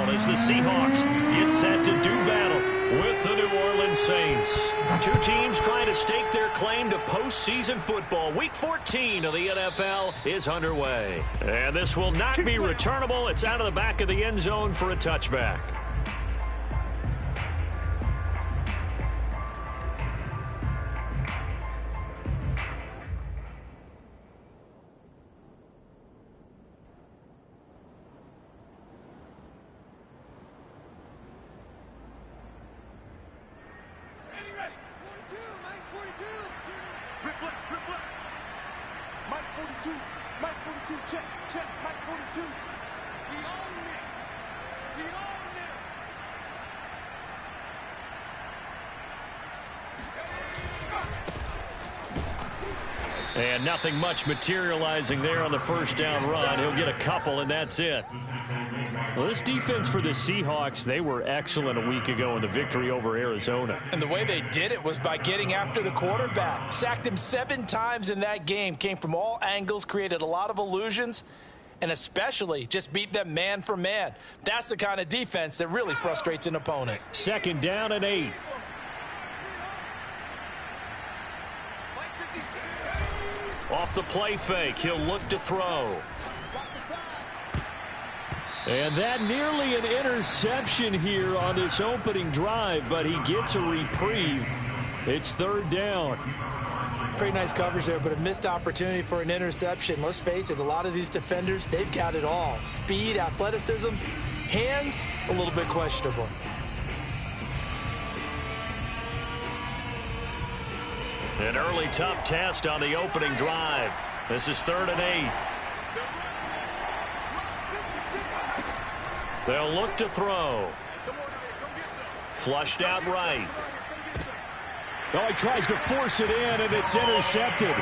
down as the Seahawks get set to do battle with the New Orleans Saints. Two teams trying to stake their claim to postseason football. Week 14 of the NFL is underway. And this will not be returnable. It's out of the back of the end zone for a touchback. And nothing much materializing there on the first down run. He'll get a couple, and that's it. Well, this defense for the Seahawks, they were excellent a week ago in the victory over Arizona. And the way they did it was by getting after the quarterback. Sacked him 7 times in that game. Came from all angles, created a lot of illusions, and especially just beat them man for man. That's the kind of defense that really frustrates an opponent. Second down and 8. Off the play fake, he'll look to throw. And that nearly an interception here on this opening drive, but he gets a reprieve. It's third down. Pretty nice coverage there, but a missed opportunity for an interception. Let's face it, a lot of these defenders, they've got it all. Speed, athleticism, hands, a little bit questionable. An early tough test on the opening drive. This is third and 8. They'll look to throw. Flushed out right. Oh, he tries to force it in, and it's intercepted.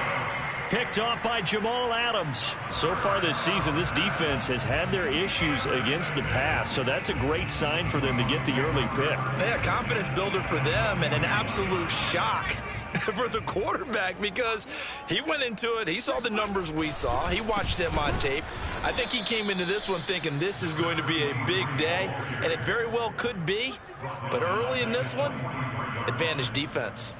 Picked off by Jamal Adams. So far this season, this defense has had their issues against the pass, so that's a great sign for them to get the early pick. Yeah, confidence builder for them and an absolute shock for the quarterback because he went into it. He saw the numbers we saw. He watched them on tape. I think he came into this one thinking this is going to be a big day, and it very well could be. But early in this one, advantage defense.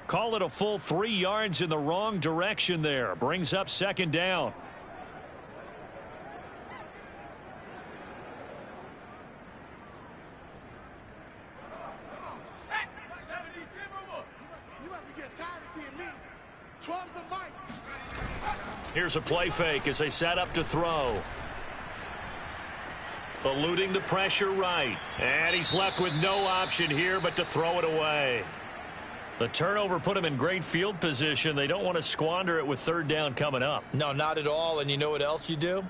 Call it a full 3 yards in the wrong direction there. Brings up second down. Here's a play fake as they set up to throw. Eluding the pressure right. And he's left with no option here but to throw it away. The turnover put him in great field position. They don't want to squander it with third down coming up. No, not at all. And you know what else you do?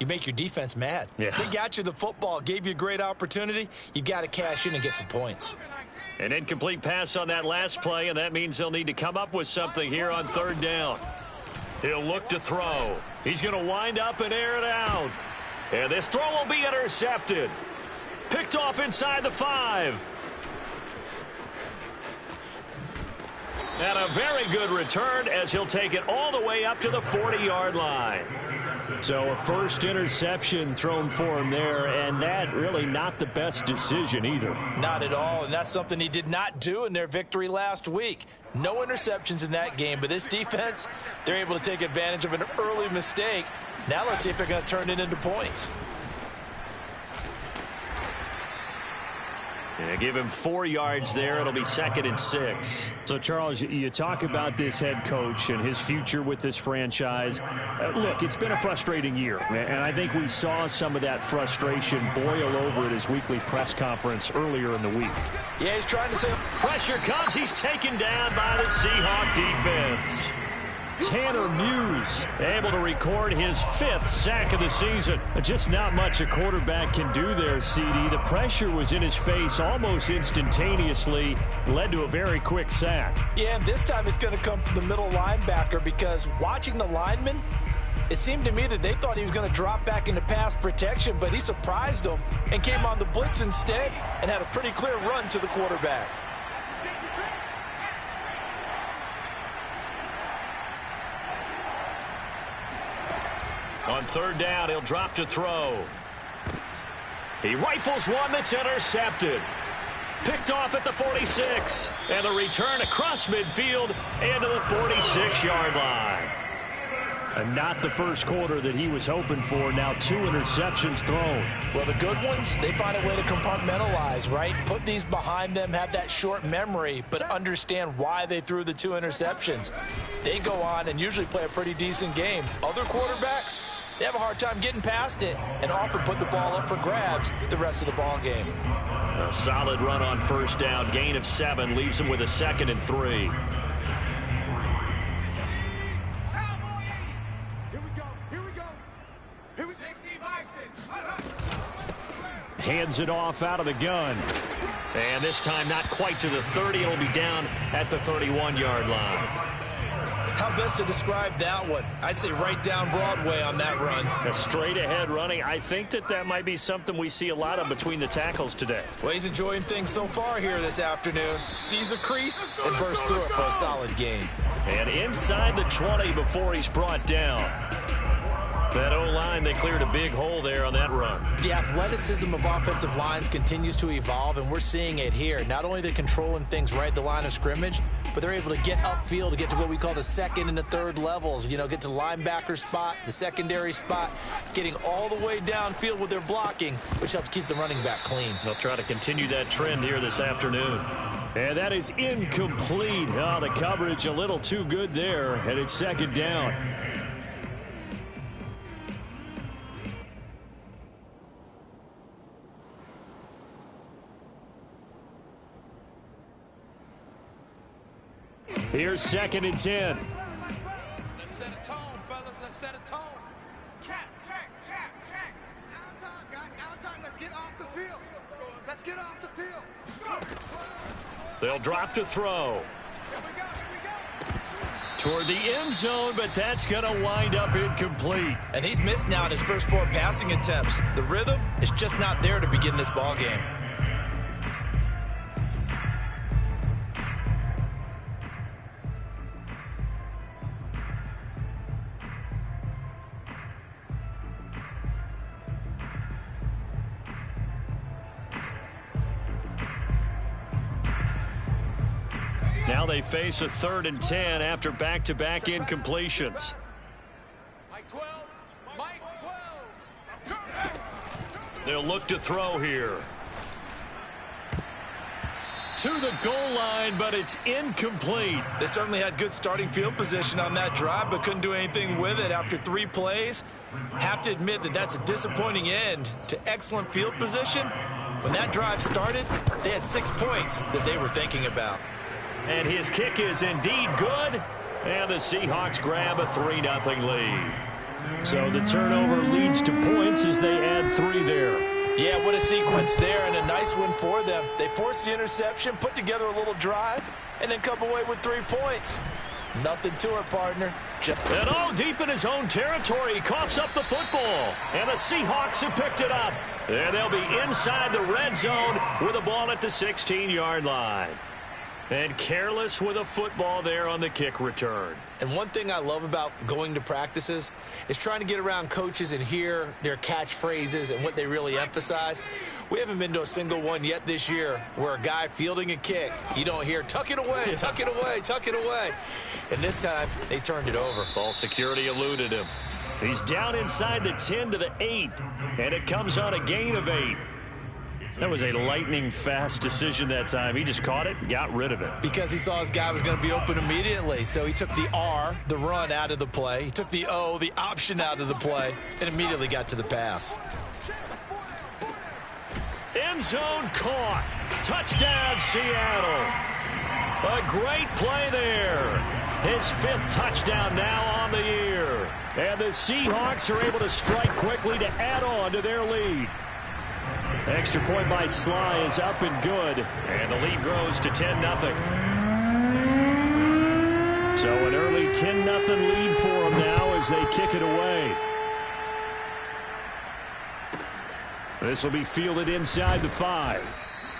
You make your defense mad. Yeah. They got you the football, gave you a great opportunity. You've got to cash in and get some points. An incomplete pass on that last play, and that means they'll need to come up with something here on third down. He'll look to throw. He's going to wind up and air it out. And this throw will be intercepted. Picked off inside the 5. And a very good return as he'll take it all the way up to the 40-yard line. So a first interception thrown for him there, and that really not the best decision either. Not at all, and that's something he did not do in their victory last week. No interceptions in that game, but this defense, they're able to take advantage of an early mistake. Now let's see if they're going to turn it into points. And give him 4 yards there. It'll be second and 6. So, Charles, you talk about this head coach and his future with this franchise. Look, it's been a frustrating year, and I think we saw some of that frustration boil over at his weekly press conference earlier in the week. Yeah, he's trying to say pressure comes. He's taken down by the Seahawk defense. Tanner Muse able to record his 5th sack of the season. Just not much a quarterback can do there, CD. The pressure was in his face almost instantaneously, led to a very quick sack. Yeah, and this time it's going to come from the middle linebacker because watching the lineman, it seemed to me that they thought he was going to drop back into pass protection, but he surprised them and came on the blitz instead and had a pretty clear run to the quarterback. On third down, he'll drop to throw. He rifles one that's intercepted. Picked off at the 46. And the return across midfield into the 46-yard line. And not the first quarter that he was hoping for. Now 2 interceptions thrown. Well, the good ones, they find a way to compartmentalize, right? Put these behind them, have that short memory, but understand why they threw the 2 interceptions. They go on and usually play a pretty decent game. Other quarterbacks, they have a hard time getting past it and often put the ball up for grabs the rest of the ball game. A solid run on first down. Gain of 7 leaves him with a 2nd and 3. Hands it off out of the gun. And this time not quite to the 30. It'll be down at the 31-yard line. How best to describe that one? I'd say right down Broadway on that run. A straight ahead running. I think that might be something we see a lot of between the tackles today. Well, he's enjoying things so far here this afternoon. Sees a crease and bursts through it for a solid gain. And inside the 20 before he's brought down. That O-line, they cleared a big hole there on that run. The athleticism of offensive lines continues to evolve, and we're seeing it here. Not only are they controlling things right at the line of scrimmage, but they're able to get upfield to get to what we call the second and the third levels. You know, get to linebacker spot, the secondary spot, getting all the way downfield with their blocking, which helps keep the running back clean. They'll try to continue that trend here this afternoon. And that is incomplete. Oh, the coverage a little too good there, and it's 2nd down. Here's 2nd and 10. Let's set a tone, fellas. Let's set a tone. Check. It's our time, guys. Our time. Let's get off the field. Let's get off the field. They'll drop to throw. Here we go. Toward the end zone, but that's going to wind up incomplete. And he's missed now in his first 4 passing attempts. The rhythm is just not there to begin this ball game. Now they face a 3rd and 10 after back-to-back incompletions. Mike 12. Mike 12. They'll look to throw here. To the goal line, but it's incomplete. They certainly had good starting field position on that drive, but couldn't do anything with it after 3 plays. Have to admit that that's a disappointing end to excellent field position. When that drive started, they had 6 points that they were thinking about. And his kick is indeed good. And the Seahawks grab a 3-0 lead. So the turnover leads to points as they add 3 there. Yeah, what a sequence there, and a nice one for them. They forced the interception, put together a little drive, and then come away with 3 points. Nothing to it, partner. And all deep in his own territory, he coughs up the football. And the Seahawks have picked it up. And they'll be inside the red zone with the ball at the 16-yard line. And careless with a football there on the kick return. And one thing I love about going to practices is trying to get around coaches and hear their catchphrases and what they really emphasize. We haven't been to a single one yet this year where a guy fielding a kick, you don't hear, tuck it away, tuck it away, tuck it away. And this time, they turned it over. Ball security eluded him. He's down inside the 10 to the 8, and it comes on a gain of 8. That was a lightning-fast decision that time. He just caught it and got rid of it. Because he saw his guy was going to be open immediately. So he took the R, the run, out of the play. He took the O, the option, out of the play, and immediately got to the pass. End zone caught. Touchdown, Seattle. A great play there. His 5th touchdown now on the year. And the Seahawks are able to strike quickly to add on to their lead. Extra point by Sly is up and good. And the lead grows to 10-0. So an early 10-0 lead for them now as they kick it away. This will be fielded inside the 5.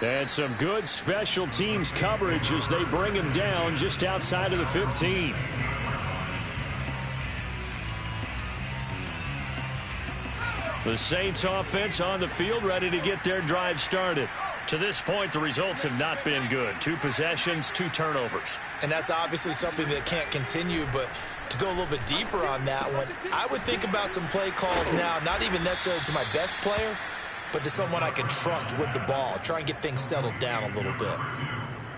And some good special teams coverage as they bring him down just outside of the 15. The Saints offense on the field, ready to get their drive started. To this point, the results have not been good. 2 possessions, 2 turnovers. And that's obviously something that can't continue, but to go a little bit deeper on that one, I would think about some play calls now, not even necessarily to my best player, but to someone I can trust with the ball. Try and get things settled down a little bit.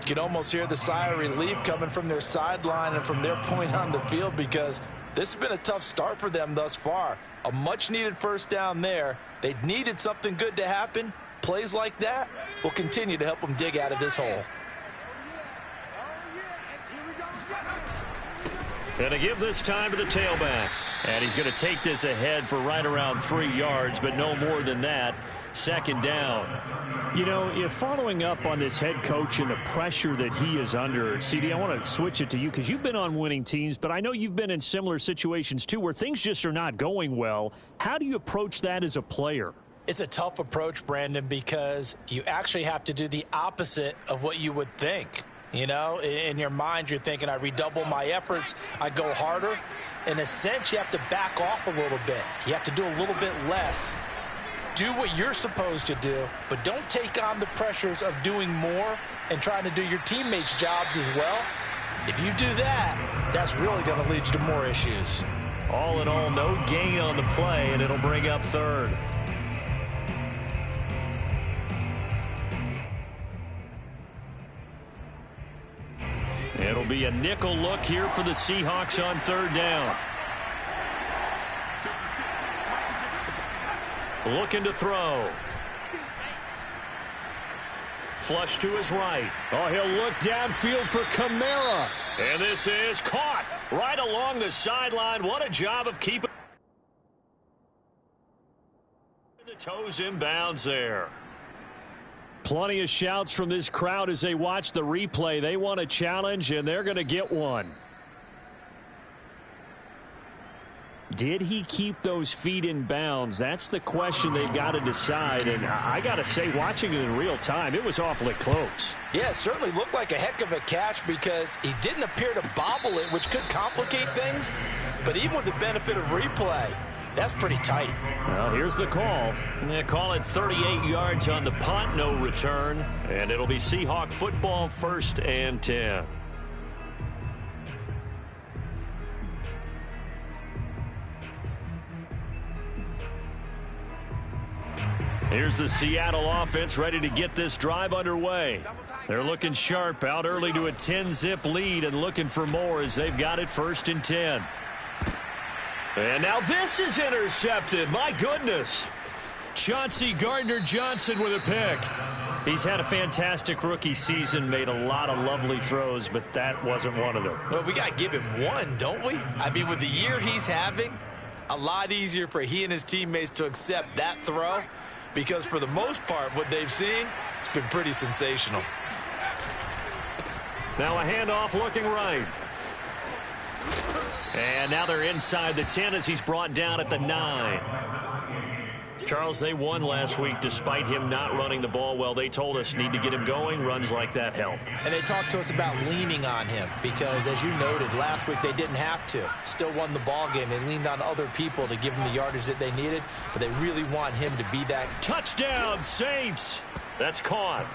You can almost hear the sigh of relief coming from their sideline and from their point on the field, because this has been a tough start for them thus far. A much-needed first down there. They needed something good to happen. Plays like that will continue to help them dig out of this hole. And to give this time to the tailback. And he's going to take this ahead for right around 3 yards, but no more than that. 2nd down. You know, if following up on this head coach and the pressure that he is under, CD, I want to switch it to you because you've been on winning teams, but I know you've been in similar situations too where things just are not going well. How do you approach that as a player? It's a tough approach, Brandon, because you actually have to do the opposite of what you would think. You know, in your mind, you're thinking, I redouble my efforts, I go harder. In a sense, you have to back off a little bit. You have to do a little bit less. Do what you're supposed to do, but don't take on the pressures of doing more and trying to do your teammates' jobs as well. If you do that, that's really going to lead you to more issues. All in all, no gain on the play, and it'll bring up 3rd. It'll be a nickel look here for the Seahawks on 3rd down. Looking to throw. Flush to his right. Oh, he'll look downfield for Kamara. And this is caught right along the sideline. What a job of keeping the toes inbounds there. Plenty of shouts from this crowd as they watch the replay. They want a challenge, and they're going to get one. Did he keep those feet in bounds? That's the question they've got to decide. And I got to say, watching it in real time, it was awfully close. Yeah, it certainly looked like a heck of a catch because he didn't appear to bobble it, which could complicate things. But even with the benefit of replay, that's pretty tight. Well, here's the call. They call it 38 yards on the punt, no return. And it'll be Seahawk football, 1st and 10. Here's the Seattle offense ready to get this drive underway. They're looking sharp, out early to a 10-zip lead and looking for more as they've got it 1st and 10. And now this is intercepted. My goodness. Chauncey Gardner-Johnson with a pick. He's had a fantastic rookie season, made a lot of lovely throws, but that wasn't one of them. Well, we got to give him one, don't we? I mean, with the year he's having, a lot easier for he and his teammates to accept that throw. Because for the most part, what they've seen, it's been pretty sensational. Now a handoff looking right. And now they're inside the 10 as he's brought down at the 9. Charles, they won last week despite him not running the ball well. They told us need to get him going. Runs like that help. And they talked to us about leaning on him because, as you noted, last week they didn't have to. Still won the ball game. They leaned on other people to give them the yardage that they needed, but they really want him to be that. Touchdown, Saints. That's caught.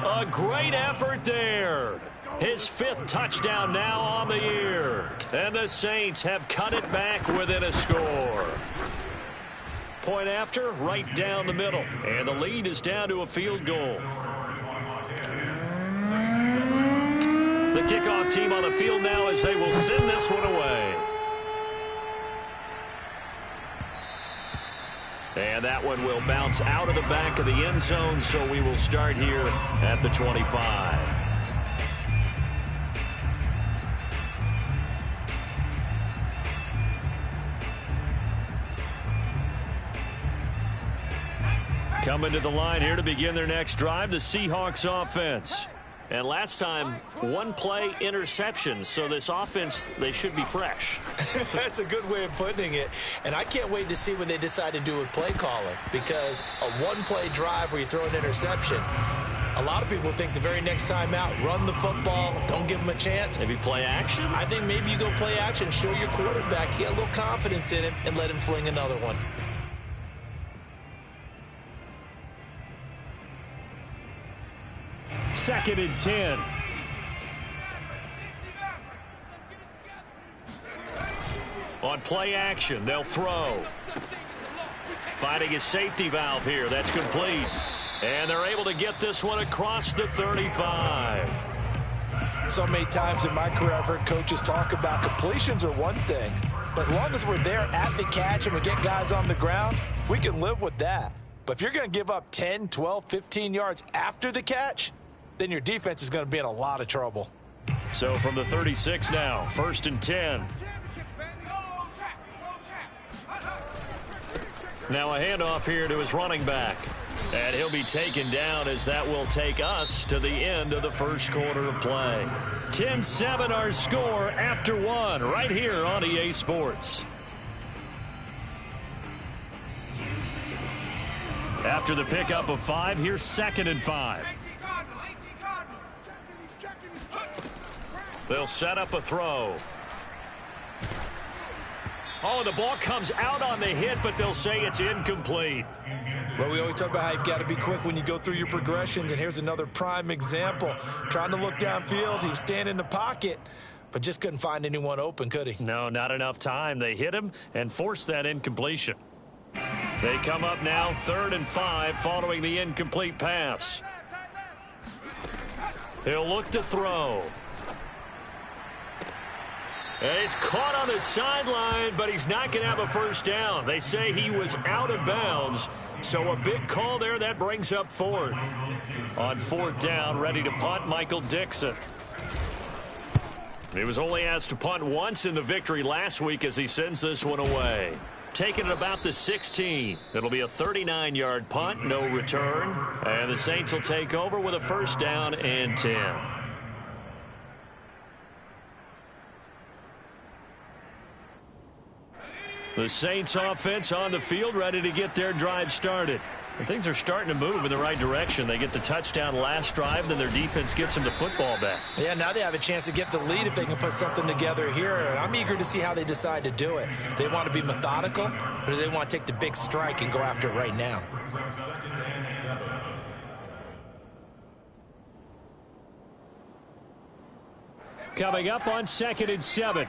A great effort there. His 5th touchdown now on the year. And the Saints have cut it back within a score. Point after, right down the middle. And the lead is down to a field goal. The kickoff team on the field now as they will send this one away. And that one will bounce out of the back of the end zone, so we will start here at the 25. Coming to the line here to begin their next drive, the Seahawks offense. And last time, 1 play interception, so this offense, they should be fresh. That's a good way of putting it. And I can't wait to see what they decide to do with play calling, because a 1-play drive where you throw an interception, a lot of people think the very next time out, run the football, don't give them a chance. Maybe play action? I think maybe you go play action, show your quarterback, get a little confidence in him, and let him fling another one. 2nd and 10. On play action, they'll throw. Finding his safety valve here. That's complete. And they're able to get this one across the 35. So many times in my career, I've heard coaches talk about completions are one thing. But as long as we're there at the catch and we get guys on the ground, we can live with that. But if you're going to give up 10, 12, 15 yards after the catch, then your defense is going to be in a lot of trouble. So from the 36 now, 1st and 10. Now a handoff here to his running back. And he'll be taken down as that will take us to the end of the first quarter of play. 10-7 our score after one right here on EA Sports. After the pickup of 5, here's 2nd and 5. They'll set up a throw. Oh, and the ball comes out on the hit, but they'll say it's incomplete. Well, we always talk about how you've got to be quick when you go through your progressions, and here's another prime example. Trying to look downfield, he was standing in the pocket, but just couldn't find anyone open, could he? No, not enough time. They hit him and forced that incompletion. They come up now 3rd and 5 following the incomplete pass. He'll look to throw. And he's caught on the sideline, but he's not going to have a first down. They say he was out of bounds, so a big call there. That brings up 4th. On 4th down, ready to punt, Michael Dixon. He was only asked to punt once in the victory last week as he sends this one away. Taking it about the 16. It'll be a 39-yard punt, no return. And the Saints will take over with a 1st down and 10. The Saints offense on the field, ready to get their drive started. And things are starting to move in the right direction. They get the touchdown last drive, then their defense gets them the football back. Yeah, now they have a chance to get the lead if they can put something together here. And I'm eager to see how they decide to do it. Do they want to be methodical, or do they want to take the big strike and go after it right now? Coming up on 2nd and 7.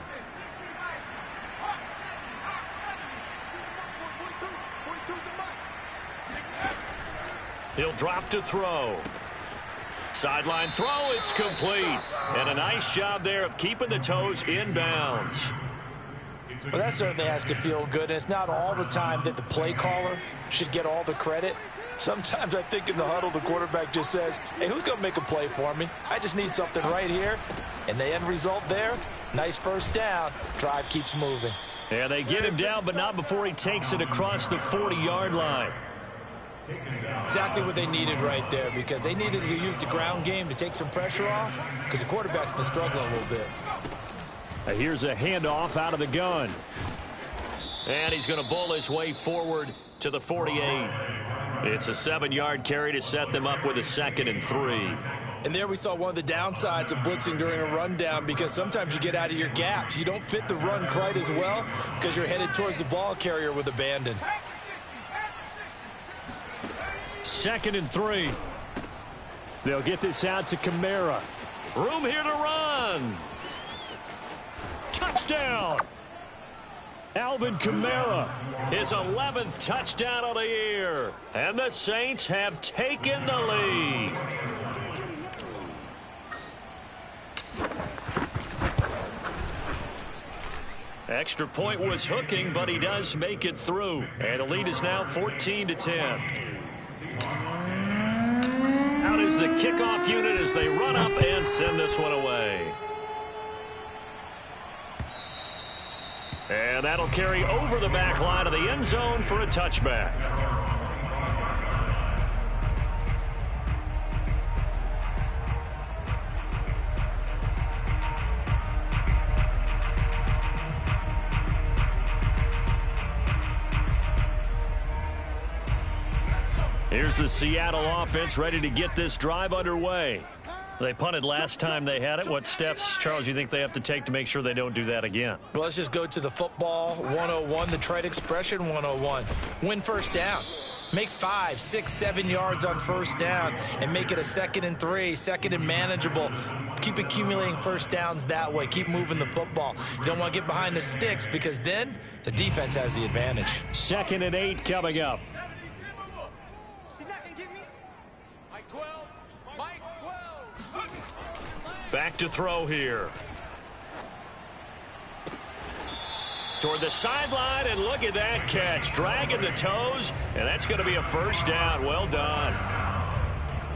He'll drop to throw. Sideline throw, it's complete. And a nice job there of keeping the toes in bounds. Well, that certainly has to feel good. And it's not all the time that the play caller should get all the credit. Sometimes I think in the huddle, the quarterback just says, hey, who's going to make a play for me? I just need something right here. And the end result there, nice 1st down. Drive keeps moving. Yeah, they get him down, but not before he takes it across the 40-yard line. Exactly what they needed right there, because they needed to use the ground game to take some pressure off, because the quarterback's been struggling a little bit. Here's a handoff out of the gun. And he's going to bowl his way forward to the 48. It's a 7-yard carry to set them up with a 2nd and 3. And there we saw one of the downsides of blitzing during a rundown, because sometimes you get out of your gaps. You don't fit the run quite as well because you're headed towards the ball carrier with abandon. 2nd and 3. They'll get this out to Kamara. Room here to run. Touchdown. Alvin Kamara, his 11th touchdown of the year. And the Saints have taken the lead. Extra point was hooking, but he does make it through. And the lead is now 14-10. Out is the kickoff unit as they run up and send this one away. And that'll carry over the back line of the end zone for a touchback. Here's the Seattle offense ready to get this drive underway. They punted last time they had it. What steps, Charles, you think they have to take to make sure they don't do that again? Well, let's just go to the football 101, the trite expression 101. Win 1st down. Make 5, 6, 7 yards on first down and make it a 2nd and 3, 2nd and manageable. Keep accumulating first downs that way. Keep moving the football. You don't want to get behind the sticks because then the defense has the advantage. 2nd and 8 coming up. He's not going to get me. Mike 12. Mike 12. Back to throw here. Toward the sideline, and look at that catch. Dragging the toes, and that's going to be a first down. Well done.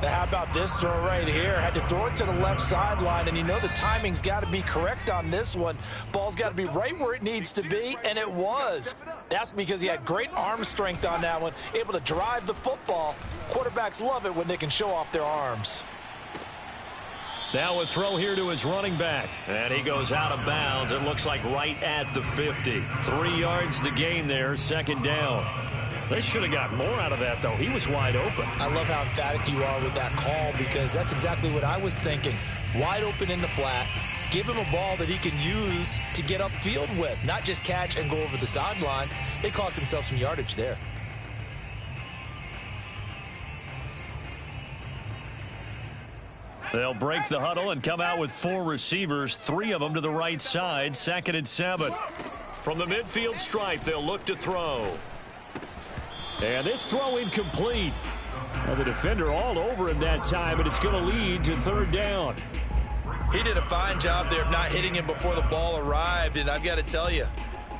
Now, how about this throw right here? Had to throw it to the left sideline, and you know the timing's got to be correct on this one. Ball's got to be right where it needs to be, and it was. That's because he had great arm strength on that one, able to drive the football. Quarterbacks love it when they can show off their arms. Now a throw here to his running back. And he goes out of bounds. It looks like right at the 50. 3 yards the gain there, 2nd down. They should have got more out of that, though. He was wide open. I love how emphatic you are with that call because that's exactly what I was thinking. Wide open in the flat. Give him a ball that he can use to get upfield with, not just catch and go over the sideline. They cost themselves some yardage there. They'll break the huddle and come out with 4 receivers, 3 of them to the right side, 2nd and 7. From the midfield stripe, they'll look to throw. And this throw incomplete. And the defender all over him that time, and it's going to lead to 3rd down. He did a fine job there of not hitting him before the ball arrived, and I've got to tell you,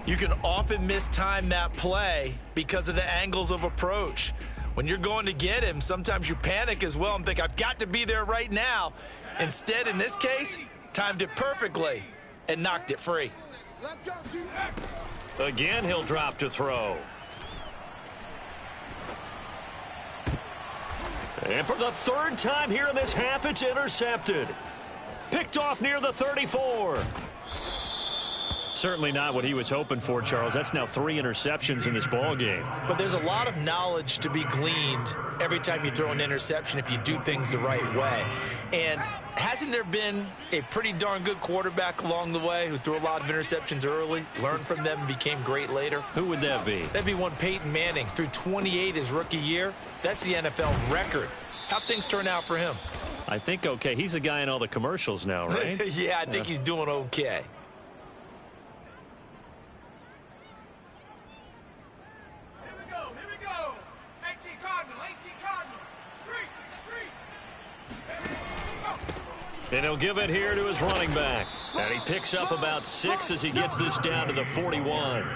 you can often mistime that play because of the angles of approach. When you're going to get him, sometimes you panic as well and think, I've got to be there right now. Instead, in this case, timed it perfectly and knocked it free. Let's go, Chief. Again, he'll drop to throw. And for the 3rd time here in this half, it's intercepted. Picked off near the 34. Certainly not what he was hoping for, Charles. That's now 3 interceptions in this ball game. But there's a lot of knowledge to be gleaned every time you throw an interception if you do things the right way. And hasn't there been a pretty darn good quarterback along the way who threw a lot of interceptions early, learned from them, and became great later? Who would that be? That'd be one Peyton Manning. Threw 28 his rookie year. That's the NFL record. How'd things turn out for him? I think okay. He's the guy in all the commercials now, right? Yeah, I think he's doing okay. And he'll give it here to his running back. And he picks up about 6 as he gets this down to the 41.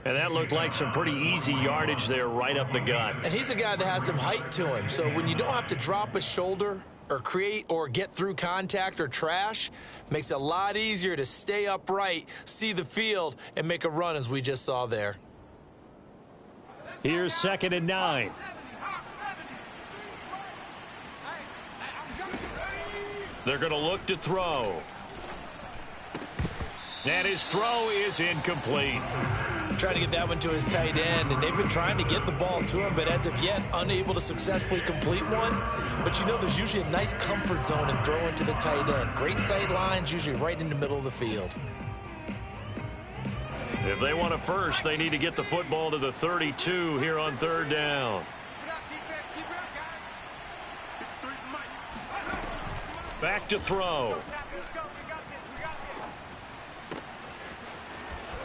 And that looked like some pretty easy yardage there right up the gut. And he's a guy that has some height to him. So when you don't have to drop a shoulder or create or get through contact or trash, makes it a lot easier to stay upright, see the field, and make a run as we just saw there. Here's 2nd and 9. They're going to look to throw. And his throw is incomplete. Trying to get that one to his tight end, and they've been trying to get the ball to him, but as of yet, unable to successfully complete one. But you know there's usually a nice comfort zone in throwing to the tight end. Great sight lines, usually right in the middle of the field. If they want a first, they need to get the football to the 32 here on 3rd down. Back to throw.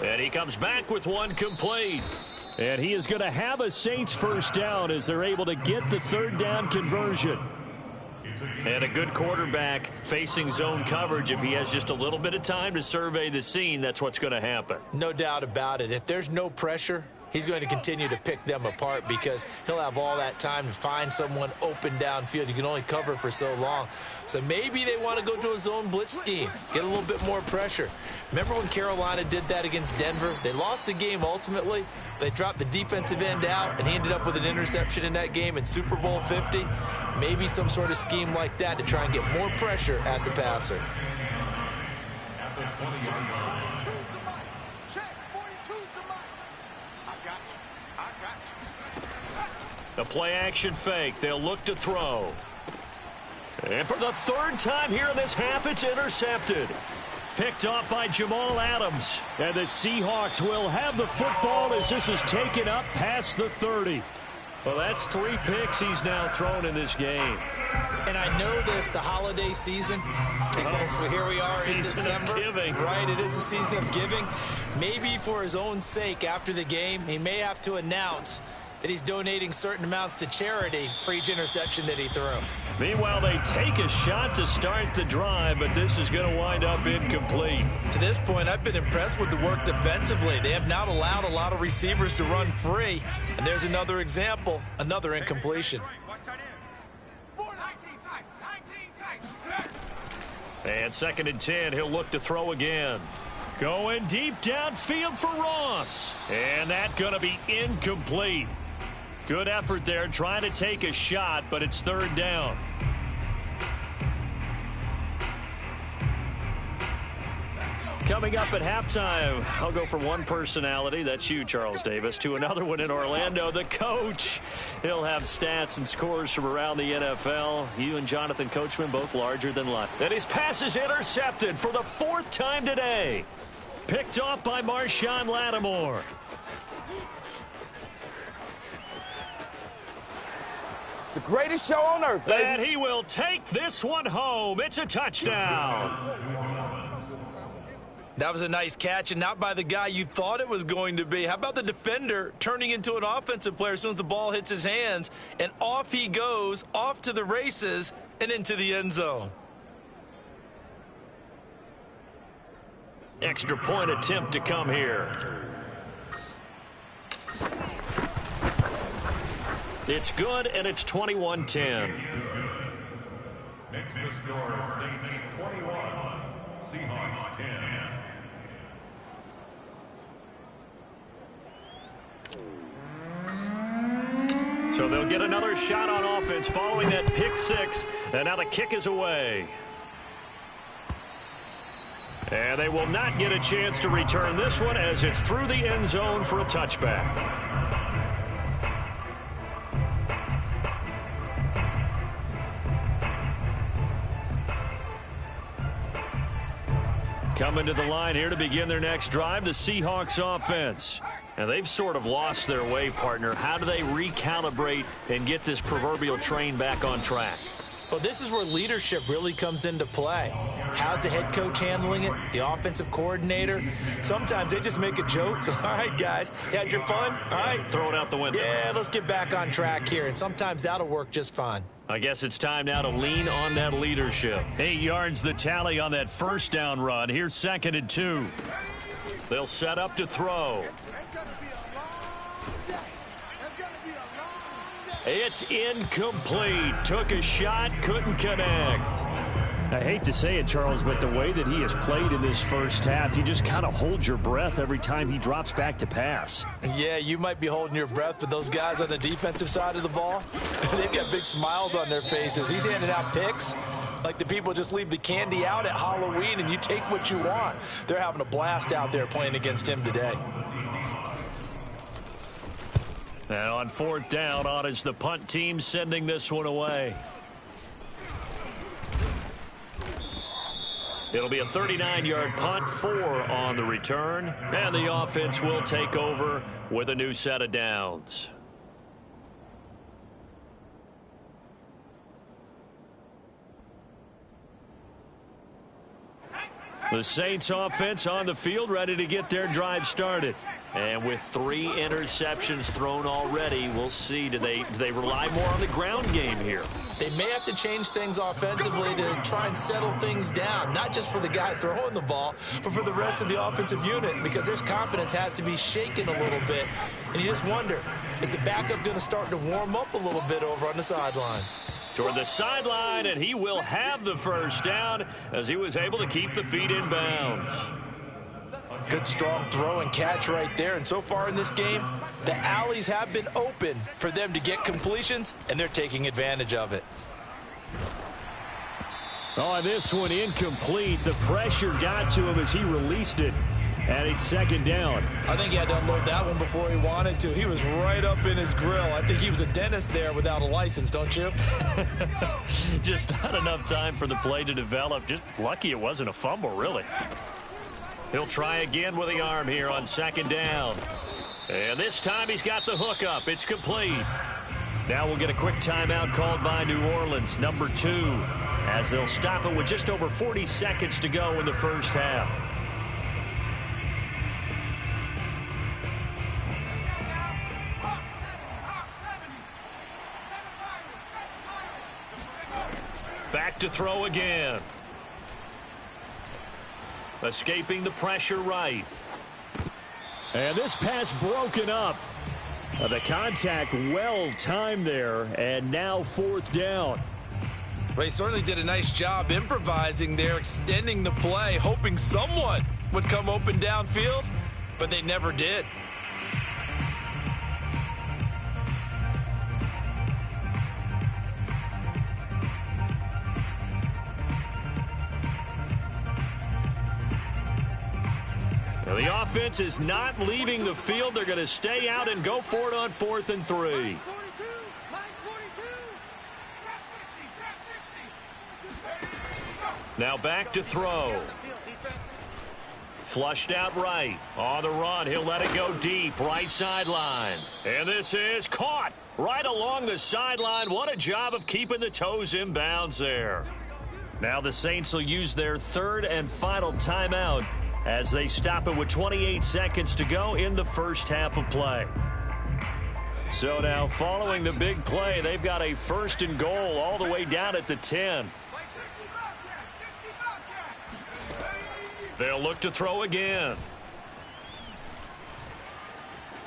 And he comes back with one complete. And he is going to have a Saints first down as they're able to get the 3rd down conversion. And a good quarterback facing zone coverage. If he has just a little bit of time to survey the scene, that's what's going to happen. No doubt about it. If there's no pressure, he's going to continue to pick them apart because he'll have all that time to find someone open downfield. You can only cover for so long. So maybe they want to go to a zone blitz scheme, get a little bit more pressure. Remember when Carolina did that against Denver? They lost the game ultimately. They dropped the defensive end out, and he ended up with an interception in that game in Super Bowl 50. Maybe some sort of scheme like that to try and get more pressure at the passer. The play-action fake. They'll look to throw. And for the 3rd time here in this half, it's intercepted. Picked off by Jamal Adams. And the Seahawks will have the football as this is taken up past the 30. Well, that's 3 picks he's now thrown in this game. And I know this, the holiday season, because here we are in December. Of giving. Right, it is the season of giving. Maybe for his own sake, after the game, he may have to announce that he's donating certain amounts to charity for each interception that he threw. Meanwhile, they take a shot to start the drive, but this is going to wind up incomplete. To this point, I've been impressed with the work defensively. They have not allowed a lot of receivers to run free. And there's another example, another incompletion. And 2nd and 10, he'll look to throw again. Going deep downfield for Ross. And that's going to be incomplete. Good effort there, trying to take a shot, but it's 3rd down. Coming up at halftime, I'll go from one personality, that's you, Charles Davis, to another one in Orlando, the coach. He'll have stats and scores from around the NFL. You and Jonathan Coachman both larger than life. And his pass is intercepted for the 4th time today. Picked off by Marshawn Lattimore. The greatest show on earth, baby. And he will take this one home. It's a touchdown. That was a nice catch, and not by the guy you thought it was going to be. How about the defender turning into an offensive player as soon as the ball hits his hands, and off he goes, off to the races, and into the end zone. Extra point attempt to come here. It's good, and it's 21-10. Makes the score Saints 21, Seahawks 10. So they'll get another shot on offense following that pick 6, and now the kick is away. And they will not get a chance to return this one as it's through the end zone for a touchback. Coming to the line here to begin their next drive, the Seahawks offense. And they've sort of lost their way, partner. How do they recalibrate and get this proverbial train back on track? Well, this is where leadership really comes into play. How's the head coach handling it? The offensive coordinator? Sometimes they just make a joke. All right, guys, you had your fun? All right. Throw it out the window. Yeah, let's get back on track here. And sometimes that'll work just fine. I guess it's time now to lean on that leadership. 8 yards the tally on that 1st down run. Here's 2nd and 2. They'll set up to throw. It's incomplete. Took a shot, couldn't connect. I hate to say it, Charles, but the way that he has played in this first half, you just kind of hold your breath every time he drops back to pass. Yeah, you might be holding your breath, but those guys on the defensive side of the ball, they've got big smiles on their faces. He's handing out picks like the people just leave the candy out at Halloween and you take what you want. They're having a blast out there playing against him today. And on 4th down, on is the punt team sending this one away. It'll be a 39-yard punt, 4 on the return, and the offense will take over with a new set of downs. The Saints offense on the field, ready to get their drive started. And with 3 interceptions thrown already, we'll see. Do they rely more on the ground game here? They may have to change things offensively to try and settle things down, not just for the guy throwing the ball, but for the rest of the offensive unit, because their confidence has to be shaken a little bit. And you just wonder, is the backup going to start to warm up a little bit over on the sideline? Toward the sideline, and he will have the 1st down as he was able to keep the feet in bounds. Good strong throw and catch right there. And so far in this game, the alleys have been open for them to get completions, and they're taking advantage of it. Oh, this one incomplete. The pressure got to him as he released it. And it's 2nd down. I think he had to unload that one before he wanted to. He was right up in his grill. I think he was a dentist there without a license, don't you? Just not enough time for the play to develop. Just lucky it wasn't a fumble, really. He'll try again with the arm here on 2nd down. And this time he's got the hook up. It's complete. Now we'll get a quick timeout called by New Orleans, number 2, as they'll stop it with just over 40 seconds to go in the first half. Back to throw again. Escaping the pressure right. And this pass broken up. The contact well timed there, and now 4th down. Well, he certainly did a nice job improvising there, extending the play, hoping someone would come open downfield, but they never did. The offense is not leaving the field. They're going to stay out and go for it on 4th and 3. Now back to throw. Flushed out right. On the run, he'll let it go deep. Right sideline. And this is caught right along the sideline. What a job of keeping the toes in bounds there. Now the Saints will use their 3rd and final timeout as they stop it with 28 seconds to go in the first half of play. So now following the big play, they've got a 1st and goal all the way down at the 10. They'll look to throw again.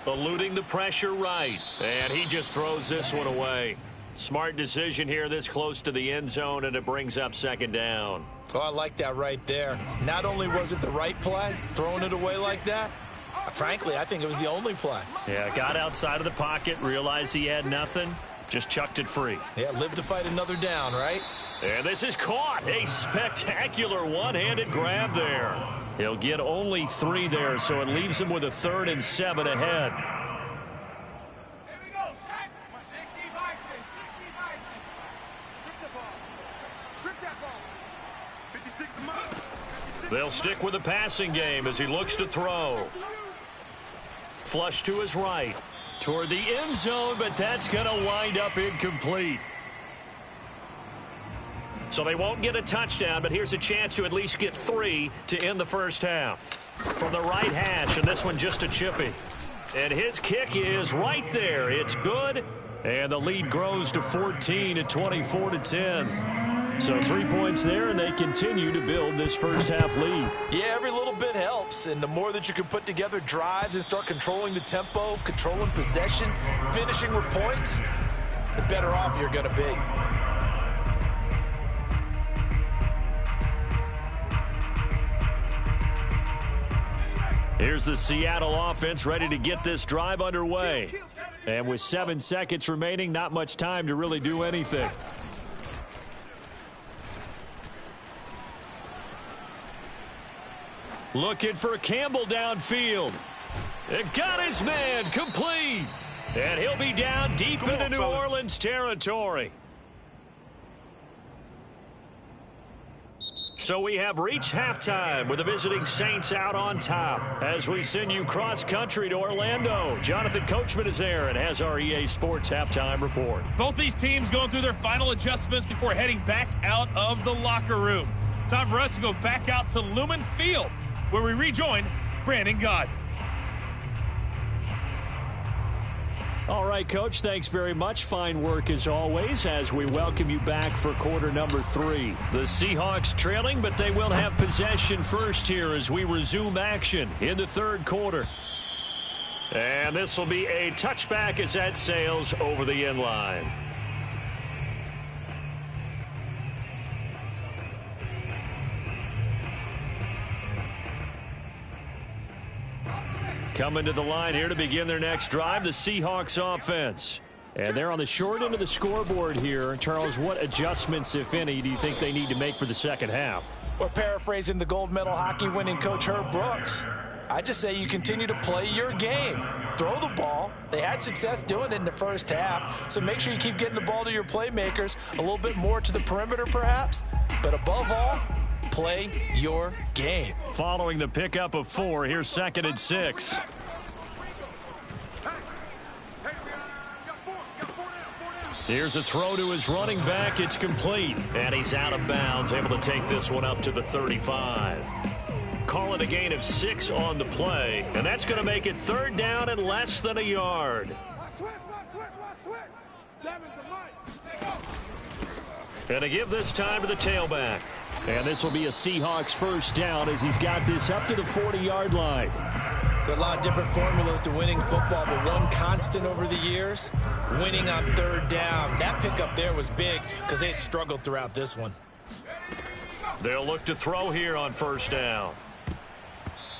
Eluding the pressure right. And he just throws this one away. Smart decision here this close to the end zone, and it brings up 2nd down. Oh, I like that right there. Not only was it the right play, throwing it away like that, frankly, I think it was the only play. Yeah, got outside of the pocket, realized he had nothing, just chucked it free. Yeah, live to fight another down, right? And this is caught. A spectacular one-handed grab there. He'll get only 3 there, so it leaves him with a 3rd and 7 ahead. They'll stick with the passing game as he looks to throw. Flush to his right. Toward the end zone, but that's going to wind up incomplete. So they won't get a touchdown, but here's a chance to at least get 3 to end the first half. From the right hash, and this one just a chippy. And his kick is right there. It's good, and the lead grows to 14 at 24-10. So 3 points there, and they continue to build this first half lead. Yeah, every little bit helps, and the more that you can put together drives and start controlling the tempo, controlling possession, finishing with points, the better off you're going to be. Here's the Seattle offense ready to get this drive underway. And with 7 seconds remaining, not much time to really do anything. Looking for Campbell downfield. It got his man complete. And he'll be down deep into New Orleans territory. So we have reached halftime with the visiting Saints out on top. As we send you cross-country to Orlando, Jonathan Coachman is there and has our EA Sports halftime report. Both these teams going through their final adjustments before heading back out of the locker room. Time for us to go back out to Lumen Field, where we rejoin Brandon Gaudin. All right, Coach, thanks very much. Fine work as always as we welcome you back for quarter number 3. The Seahawks trailing, but they will have possession first here as we resume action in the 3rd quarter. And this will be a touchback as that sails over the end line. Coming to the line here to begin their next drive, the Seahawks offense. And they're on the short end of the scoreboard here. Charles, what adjustments, if any, do you think they need to make for the second half? Or paraphrasing the gold medal hockey winning coach Herb Brooks, I just say you continue to play your game. Throw the ball. They had success doing it in the first half, so make sure you keep getting the ball to your playmakers, a little bit more to the perimeter perhaps, but above all, play your game. Following the pickup of 4, here's 2nd and 6. Here's a throw to his running back. It's complete. And he's out of bounds, able to take this one up to the 35. Call it a gain of 6 on the play. And that's going to make it 3rd down and less than a yard. And to give this time to the tailback. And this will be a Seahawks 1st down as he's got this up to the 40-yard line. There are a lot of different formulas to winning football, but one constant over the years, winning on 3rd down. That pickup there was big because they had struggled throughout this one. They'll look to throw here on 1st down.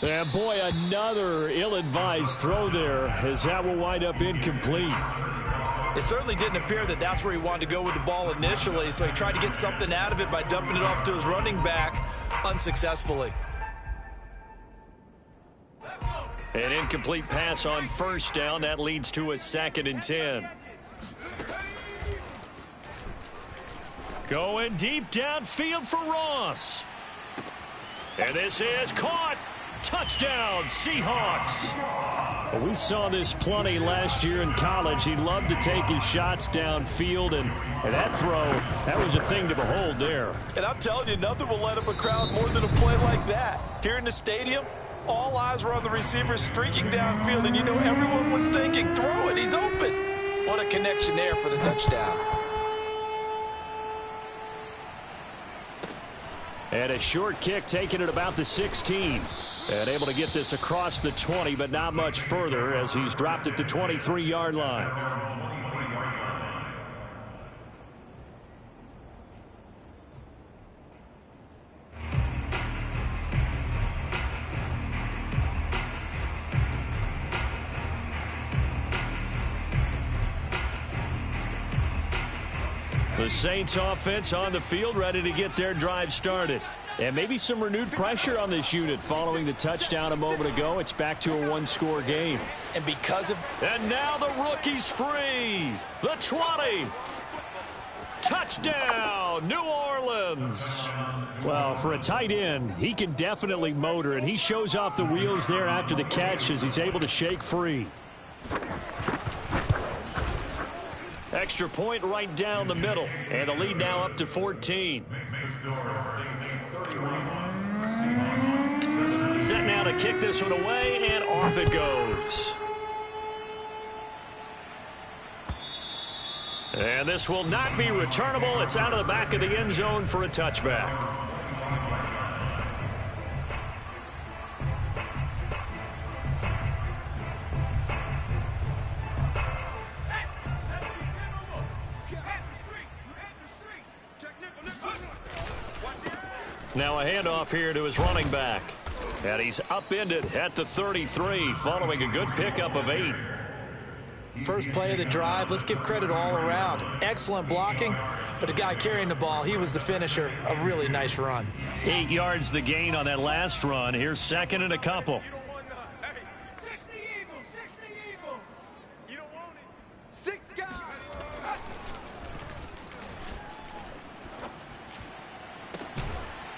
And boy, another ill-advised throw there as that will wind up incomplete. It certainly didn't appear that that's where he wanted to go with the ball initially, so he tried to get something out of it by dumping it off to his running back unsuccessfully. An incomplete pass on 1st down. That leads to a 2nd and 10. Going deep downfield for Ross. And this is caught. Touchdown, Seahawks. Well, we saw this plenty last year in college. He loved to take his shots downfield, and that throw, that was a thing to behold there. And I'm telling you, nothing will light up a crowd more than a play like that. Here in the stadium, all eyes were on the receiver streaking downfield, and you know everyone was thinking, throw it, he's open. What a connection there for the touchdown. And a short kick taken at about the 16. And able to get this across the 20, but not much further as he's dropped it to 23-yard line. The Saints offense on the field, ready to get their drive started. And maybe some renewed pressure on this unit following the touchdown a moment ago. It's back to a 1-score game. And because of... And now the rookie's free. The 20. Touchdown, New Orleans. Well, for a tight end, he can definitely motor, and he shows off the wheels there after the catch as he's able to shake free. Extra point right down the middle. And the lead now up to 14. Set now to kick this one away, and off it goes. And this will not be returnable. It's out of the back of the end zone for a touchback. Now a handoff here to his running back. And he's upended at the 33 following a good pickup of 8. First play of the drive, let's give credit all around. Excellent blocking, but the guy carrying the ball, he was the finisher. A really nice run. 8 yards the gain on that last run. Here's 2nd and a couple.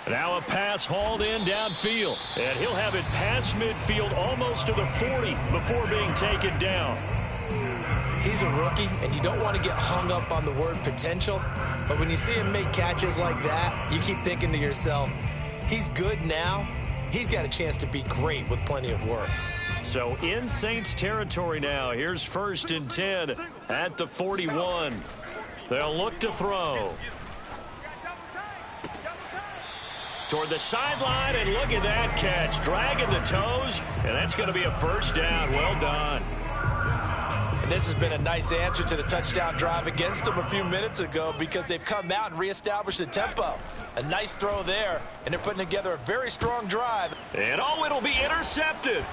Now a pass hauled in downfield. And he'll have it past midfield almost to the 40 before being taken down. He's a rookie, and you don't want to get hung up on the word potential. But when you see him make catches like that, you keep thinking to yourself, he's good now. He's got a chance to be great with plenty of work. So in Saints territory now. Here's 1st and 10 at the 41. They'll look to throw. Toward the sideline, and look at that catch. Dragging the toes, and that's going to be a 1st down. Well done. And this has been a nice answer to the touchdown drive against them a few minutes ago because they've come out and reestablished the tempo. A nice throw there, and they're putting together a very strong drive. And oh, it'll be intercepted.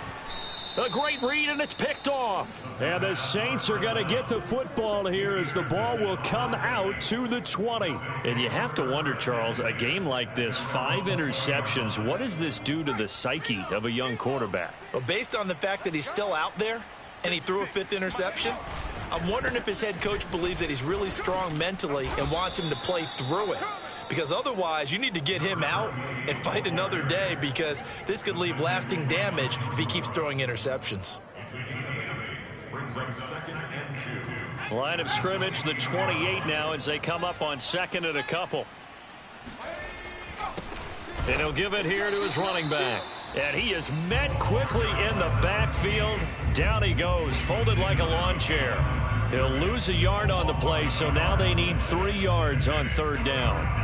A great read, and it's picked off. And the Saints are going to get the football here as the ball will come out to the 20. And you have to wonder, Charles, a game like this, 5 interceptions, what does this do to the psyche of a young quarterback? Well, based on the fact that he's still out there and he threw a 5th interception, I'm wondering if his head coach believes that he's really strong mentally and wants him to play through it. Because otherwise, you need to get him out and fight another day because this could leave lasting damage if he keeps throwing interceptions. brings up 2nd and 2. Line of scrimmage, the 28 now as they come up on 2nd and a couple. And he'll give it here to his running back. And he is met quickly in the backfield. Down he goes, folded like a lawn chair. He'll lose a yard on the play, so now they need 3 yards on 3rd down.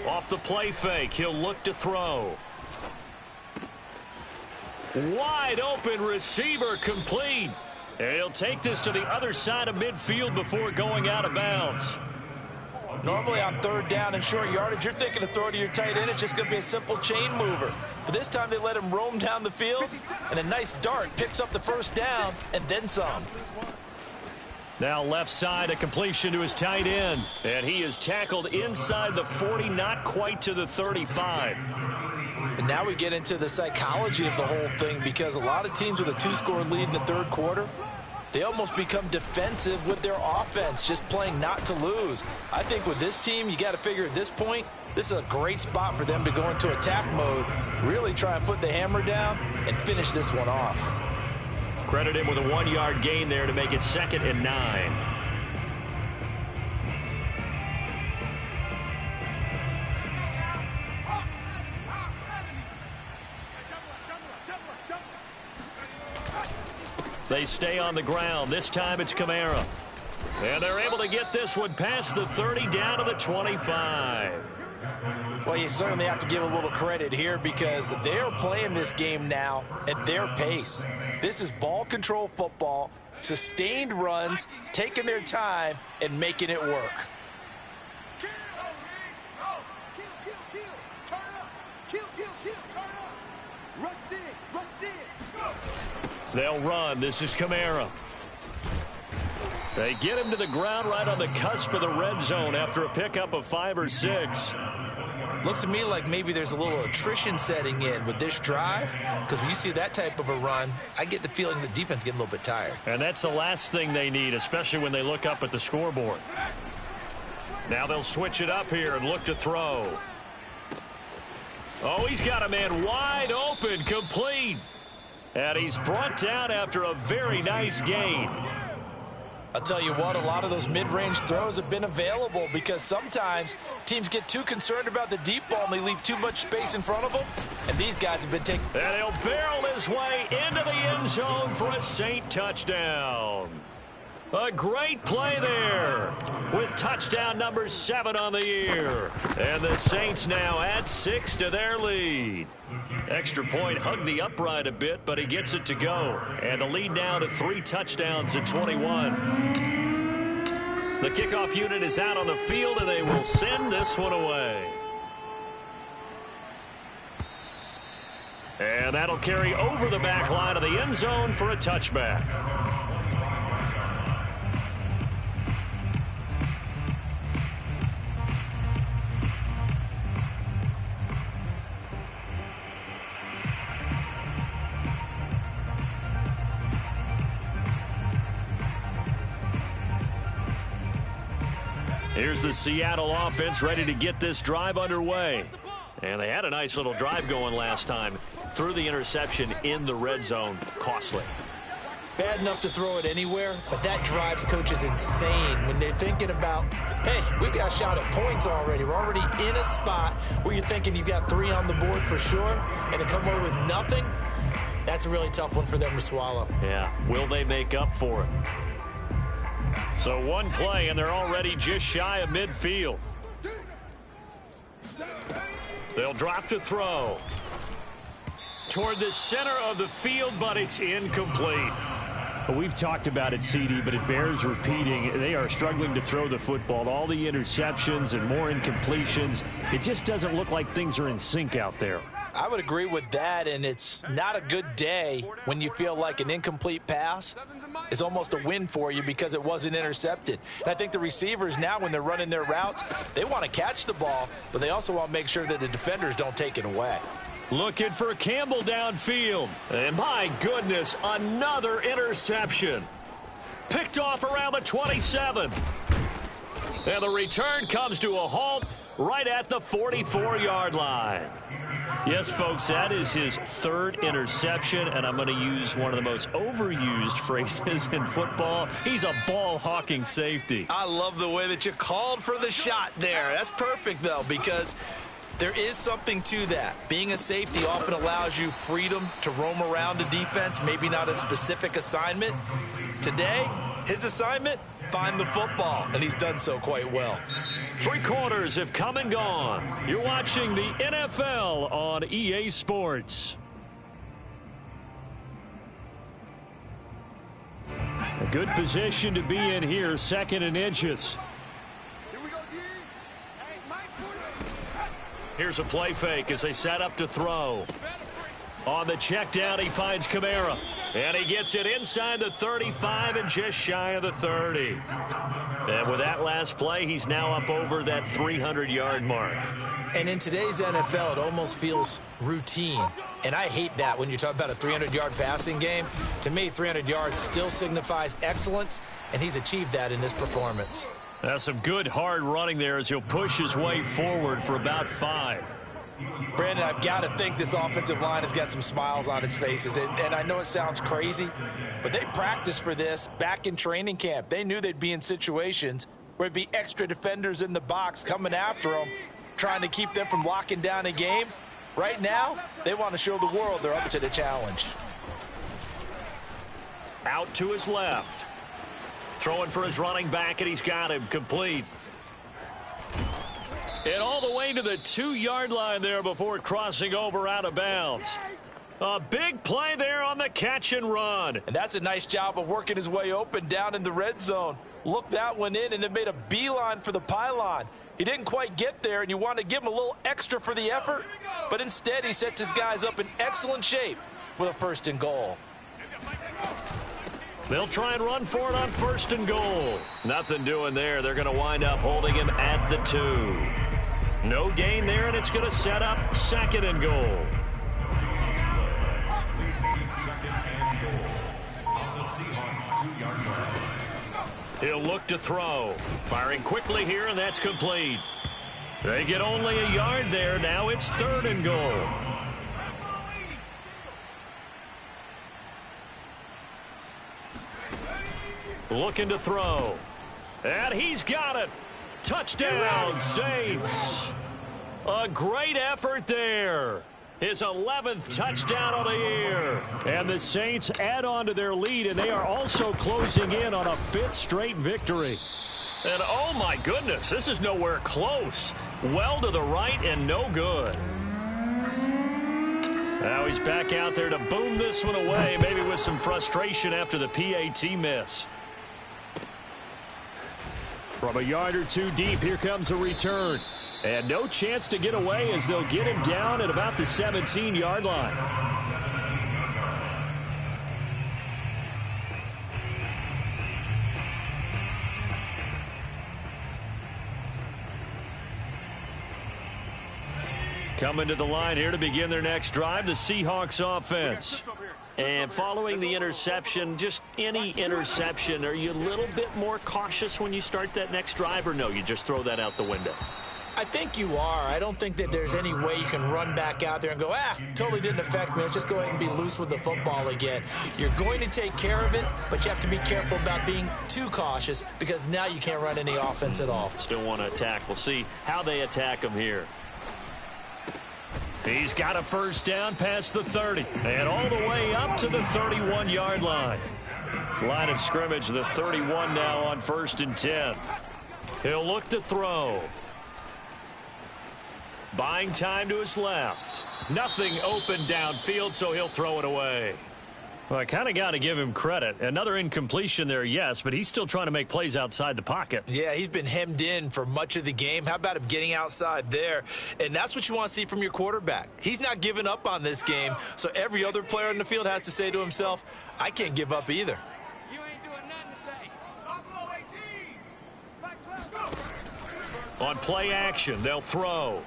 Off the play fake, he'll look to throw. Wide open receiver, complete. And he'll take this to the other side of midfield before going out of bounds. Normally on 3rd down and short yardage, you're thinking to throw to your tight end. It's just going to be a simple chain mover. But this time they let him roam down the field, and a nice dart picks up the 1st down and then some. Now left side, a completion to his tight end. And he is tackled inside the 40, not quite to the 35. And now we get into the psychology of the whole thing, because a lot of teams with a 2-score lead in the 3rd quarter, they almost become defensive with their offense, just playing not to lose. I think with this team, you got to figure at this point, this is a great spot for them to go into attack mode, really try and put the hammer down and finish this one off. Credit him with a 1-yard gain there to make it 2nd and 9. They stay on the ground. This time it's Kamara. And they're able to get this one past the 30 down to the 25. Well, you certainly have to give a little credit here, because they're playing this game now at their pace. This is ball control football, sustained runs, taking their time and making it work. They'll run. This is Kamara. They get him to the ground right on the cusp of the red zone after a pickup of 5 or 6. Looks to me like maybe there's a little attrition setting in with this drive, because when you see that type of a run, I get the feeling the defense getting a little bit tired. And that's the last thing they need, especially when they look up at the scoreboard. Now they'll switch it up here and look to throw. Oh, he's got a man wide open, complete. And he's brought down after a very nice gain. I'll tell you what, a lot of those mid-range throws have been available, because sometimes teams get too concerned about the deep ball and they leave too much space in front of them, and these guys have been taking... And he'll barrel his way into the end zone for a Saint touchdown. A great play there with touchdown number 7 on the year. And the Saints now add 6 to their lead. Extra point hugged the upright a bit, but he gets it to go. And the lead now to 3 touchdowns at 21. The kickoff unit is out on the field, and they will send this one away. And that'll carry over the back line of the end zone for a touchback. Here's the Seattle offense ready to get this drive underway. And they had a nice little drive going last time. Threw the interception in the red zone. Costly. Bad enough to throw it anywhere, but that drives coaches insane when they're thinking about, hey, we got a shot at points already. We're already in a spot where you're thinking you've got 3 on the board for sure, and to come away with nothing, that's a really tough one for them to swallow. Yeah, will they make up for it? So one play, and they're already just shy of midfield. They'll drop to throw. Toward the center of the field, but it's incomplete. We've talked about it, CD, but it bears repeating. They are struggling to throw the football. All the interceptions and more incompletions. It just doesn't look like things are in sync out there. I would agree with that, and it's not a good day when you feel like an incomplete pass is almost a win for you because it wasn't intercepted. And I think the receivers now, when they're running their routes, they want to catch the ball, but they also want to make sure that the defenders don't take it away. Looking for Campbell downfield. And my goodness, another interception. Picked off around the 27. And the return comes to a halt right at the 44-yard line. Yes, folks, that is his third interception, and I'm going to use one of the most overused phrases in football. He's a ball-hawking safety. I love the way that you called for the shot there. That's perfect, though, because there is something to that. Being a safety often allows you freedom to roam around a defense, maybe not a specific assignment. Today, his assignment, find the football, and he's done so quite well. 3 quarters have come and gone. You're watching the NFL on EA Sports. A good position to be in here, 2nd and inches. Here we go, D. Hey, Mike's 40. Here's a play fake as they set up to throw. On the check down, he finds Kamara. And he gets it inside the 35 and just shy of the 30. And with that last play, he's now up over that 300-yard mark. And in today's NFL, it almost feels routine. And I hate that when you talk about a 300-yard passing game. To me, 300 yards still signifies excellence, and he's achieved that in this performance. That's some good hard running there as he'll push his way forward for about 5. Brandon, I've got to think this offensive line has got some smiles on its faces. And I know it sounds crazy, but they practiced for this back in training camp. They knew they'd be in situations where there'd be extra defenders in the box coming after them, trying to keep them from locking down a game. Right now, they want to show the world they're up to the challenge. Out to his left. Throwing for his running back, and he's got him complete. And all the way to the 2-yard line there before crossing over out of bounds. A big play there on the catch and run. And that's a nice job of working his way open down in the red zone. Looked that one in and then made a beeline for the pylon. He didn't quite get there, and you want to give him a little extra for the effort. But instead, he sets his guys up in excellent shape with a 1st and goal. They'll try and run for it on 1st and goal. Nothing doing there. They're going to wind up holding him at the 2. No gain there, and it's going to set up 2nd and goal. He'll look to throw. Firing quickly here, and that's complete. They get only a yard there. Now it's 3rd and goal. Looking to throw. And he's got it. Touchdown, Saints. A great effort there. His 11th touchdown of the year. And the Saints add on to their lead, and they are also closing in on a 5th straight victory. And oh my goodness, this is nowhere close. Well to the right and no good. Now he's back out there to boom this one away, maybe with some frustration after the PAT miss. From a yard or 2 deep, here comes a return. And no chance to get away as they'll get him down at about the 17-yard line. Coming to the line here to begin their next drive, the Seahawks offense. And following the interception, just any interception, are you a little bit more cautious when you start that next drive, or no, you just throw that out the window? I think you are. I don't think that there's any way you can run back out there and go, totally didn't affect me. Let's just go ahead and be loose with the football again. You're going to take care of it, but you have to be careful about being too cautious because now you can't run any offense at all. Still want to attack. We'll see how they attack him here. He's got a 1st down past the 30 and all the way up to the 31-yard line. Line of scrimmage, the 31 now on 1st and 10. He'll look to throw. Buying time to his left. Nothing open downfield, so he'll throw it away. Well, I kind of got to give him credit. Another incompletion there, yes, but he's still trying to make plays outside the pocket. Yeah, he's been hemmed in for much of the game. How about him getting outside there? And that's what you want to see from your quarterback. He's not giving up on this game, so every other player in the field has to say to himself, I can't give up either. You ain't doing nothing today. Buffalo 18. On play action, they'll throw.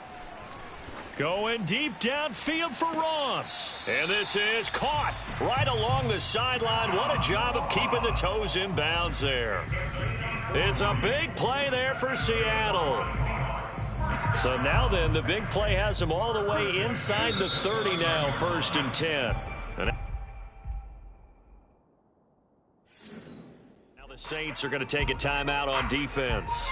Going deep downfield for Ross. And this is caught right along the sideline. What a job of keeping the toes in bounds there. It's a big play there for Seattle. So now then, the big play has them all the way inside the 30 now, 1st and 10. Now the Saints are going to take a timeout on defense.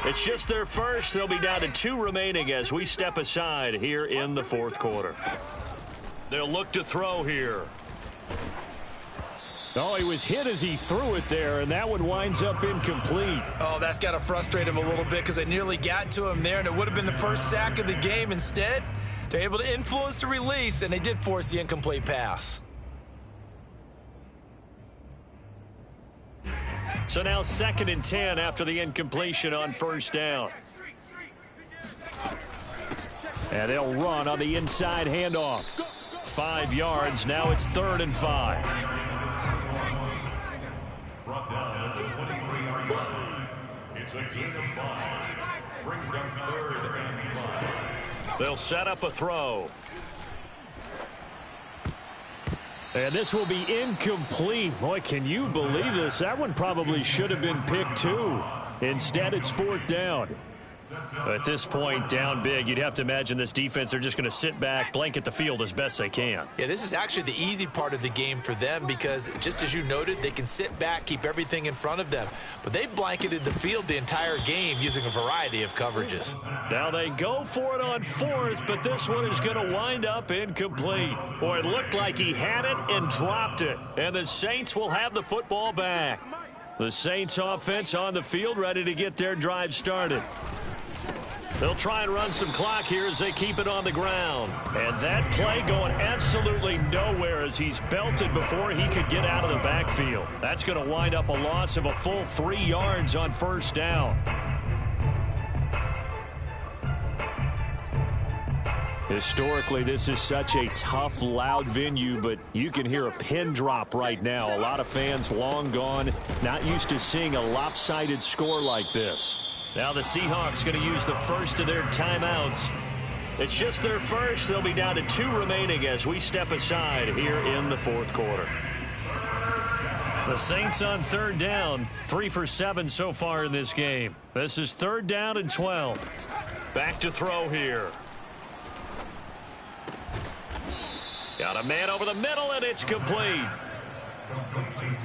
It's just their first. They'll be down to 2 remaining as we step aside here in the 4th quarter. They'll look to throw here. Oh, he was hit as he threw it there, and that one winds up incomplete. Oh, that's got to frustrate him a little bit because they nearly got to him there, and it would have been the first sack of the game. Instead, they're able to influence the release, and they did force the incomplete pass. So now 2nd and 10 after the incompletion on 1st down. And they'll run on the inside handoff. 5 yards. Now it's 3rd and 5. Brought down at the 23-yard line. It's a gain of 5. Brings up 3rd and 5. They'll set up a throw. And this will be incomplete. Boy, can you believe this? That one probably should have been picked too. Instead, it's 4th down. At this point, down big, you'd have to imagine this defense, they're just going to sit back, blanket the field as best they can. Yeah, this is actually the easy part of the game for them because, just as you noted, they can sit back, keep everything in front of them. But they blanketed the field the entire game using a variety of coverages. Now they go for it on 4th, but this one is going to wind up incomplete. Boy, it looked like he had it and dropped it. And the Saints will have the football back. The Saints offense on the field ready to get their drive started. They'll try and run some clock here as they keep it on the ground. And that play going absolutely nowhere as he's belted before he could get out of the backfield. That's going to wind up a loss of a full 3 yards on 1st down. Historically, this is such a tough, loud venue, but you can hear a pin drop right now. A lot of fans long gone, not used to seeing a lopsided score like this. Now the Seahawks going to use the first of their timeouts. It's just their first. They'll be down to 2 remaining as we step aside here in the 4th quarter. The Saints on 3rd down, 3 for 7 so far in this game. This is 3rd down and 12. Back to throw here. Got a man over the middle, and it's complete.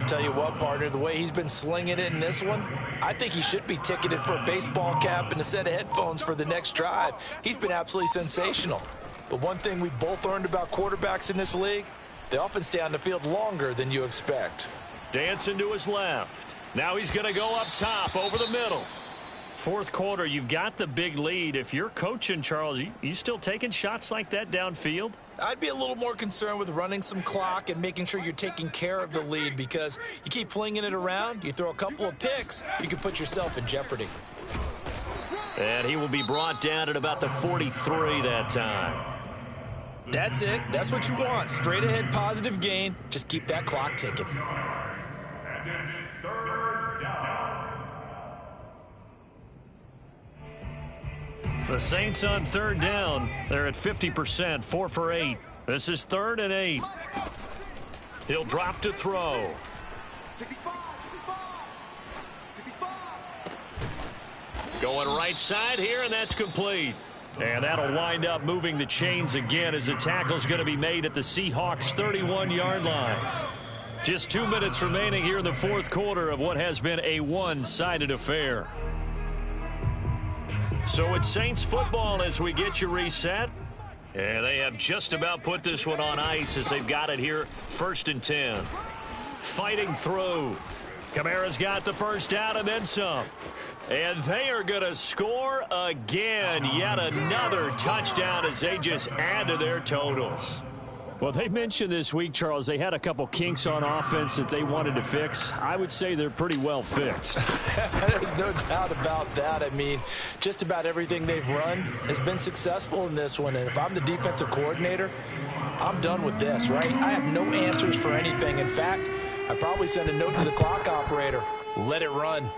Tell you what, partner, the way he's been slinging it in this one, I think he should be ticketed for a baseball cap and a set of headphones for the next drive. He's been absolutely sensational. But one thing we both learned about quarterbacks in this league, they often stay on the field longer than you expect. Dancing to his left. Now he's going to go up top over the middle. 4th quarter, you've got the big lead. If you're coaching, Charles, you still taking shots like that downfield? I'd be a little more concerned with running some clock and making sure you're taking care of the lead because you keep flinging it around, you throw a couple of picks, you can put yourself in jeopardy. And he will be brought down at about the 43 that time. That's it. That's what you want. Straight ahead positive gain. Just keep that clock ticking. And it's 3rd down. The Saints on 3rd down. They're at 50%, 4 for 8. This is 3rd and 8. He'll drop to throw. 65, 65. Going right side here, and that's complete. And that'll wind up moving the chains again as the tackle's going to be made at the Seahawks' 31-yard line. Just 2 minutes remaining here in the 4th quarter of what has been a one-sided affair. So it's Saints football as we get you reset. And they have just about put this one on ice as they've got it here, 1st and 10. Fighting through. Kamara's got the first down and then some. And they are going to score again. Yet another touchdown as they just add to their totals. Well, they mentioned this week, Charles, they had a couple kinks on offense that they wanted to fix. I would say they're pretty well fixed. There's no doubt about that. I mean, just about everything they've run has been successful in this one. And if I'm the defensive coordinator, I'm done with this, right? I have no answers for anything. In fact, I'd probably send a note to the clock operator. Let it run.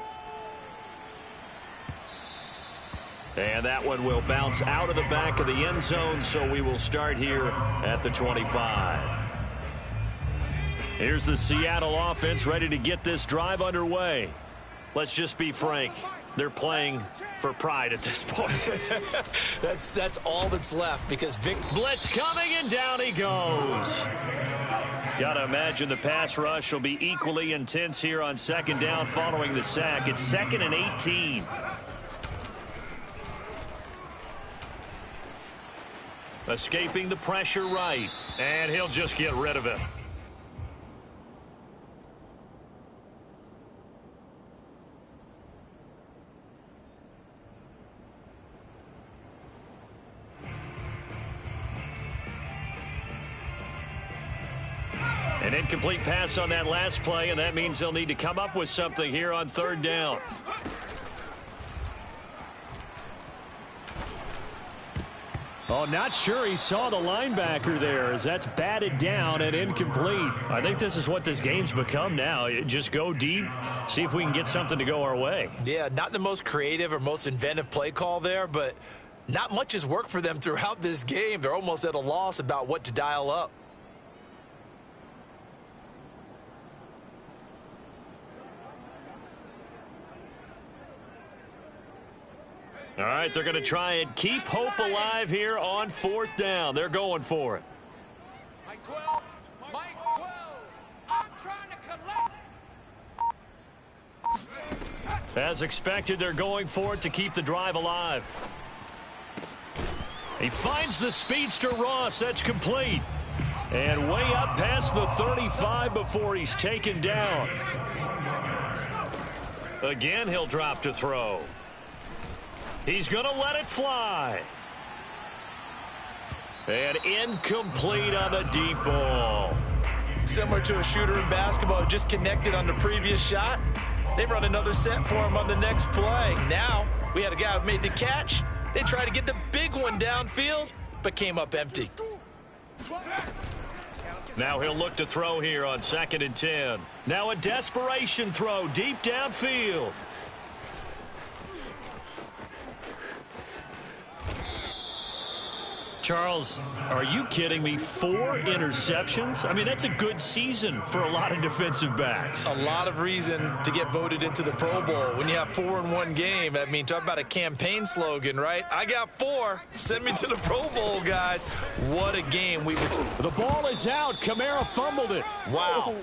And that one will bounce out of the back of the end zone, so we will start here at the 25. Here's the Seattle offense ready to get this drive underway. Let's just be frank. They're playing for pride at this point. That's all that's left because blitz coming, and down he goes. Got to imagine the pass rush will be equally intense here on second down following the sack. It's 2nd and 18. Escaping the pressure right, and he'll just get rid of it. An incomplete pass on that last play, and that means they'll need to come up with something here on 3rd down. Oh, not sure he saw the linebacker there as that's batted down and incomplete. I think this is what this game's become now. Just go deep, see if we can get something to go our way. Yeah, not the most creative or most inventive play call there, but not much has worked for them throughout this game. They're almost at a loss about what to dial up. All right, they're going to try and keep hope alive here on 4th down. They're going for it. Mike 12. Mike 12. I'm trying to collect. As expected, they're going for it to keep the drive alive. He finds the speedster Ross. That's complete. And way up past the 35 before he's taken down. Again, he'll drop to throw. He's going to let it fly. And incomplete on the deep ball. Similar to a shooter in basketball, just connected on the previous shot. They run another set for him on the next play. Now, we had a guy who made the catch. They tried to get the big one downfield, but came up empty. Now he'll look to throw here on 2nd and 10. Now a desperation throw deep downfield. Charles, are you kidding me? 4 interceptions? I mean, that's a good season for a lot of defensive backs. A lot of reason to get voted into the Pro Bowl. When you have 4 in one game, I mean, talk about a campaign slogan, right? I got 4. Send me to the Pro Bowl, guys. What a game we've experienced. The ball is out. Kamara fumbled it. Wow.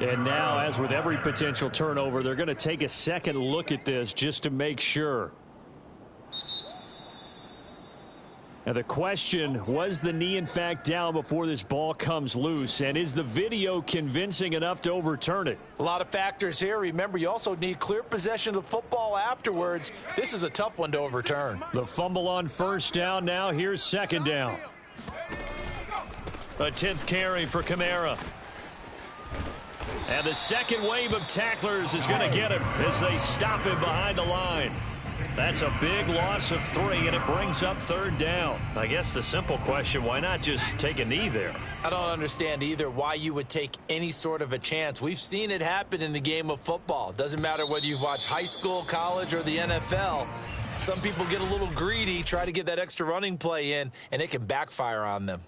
And now, as with every potential turnover, they're going to take a second look at this just to make sure. Now the question, was the knee in fact down before this ball comes loose? And is the video convincing enough to overturn it? A lot of factors here. Remember, you also need clear possession of the football afterwards. This is a tough one to overturn. The fumble on 1st down now. Here's 2nd down. A 10th carry for Kamara. And the second wave of tacklers is going to get him as they stop him behind the line. That's a big loss of 3, and it brings up 3rd down. I guess the simple question, why not just take a knee there? I don't understand either why you would take any sort of a chance. We've seen it happen in the game of football. It doesn't matter whether you've watched high school, college, or the NFL. Some people get a little greedy, try to get that extra running play in, and it can backfire on them.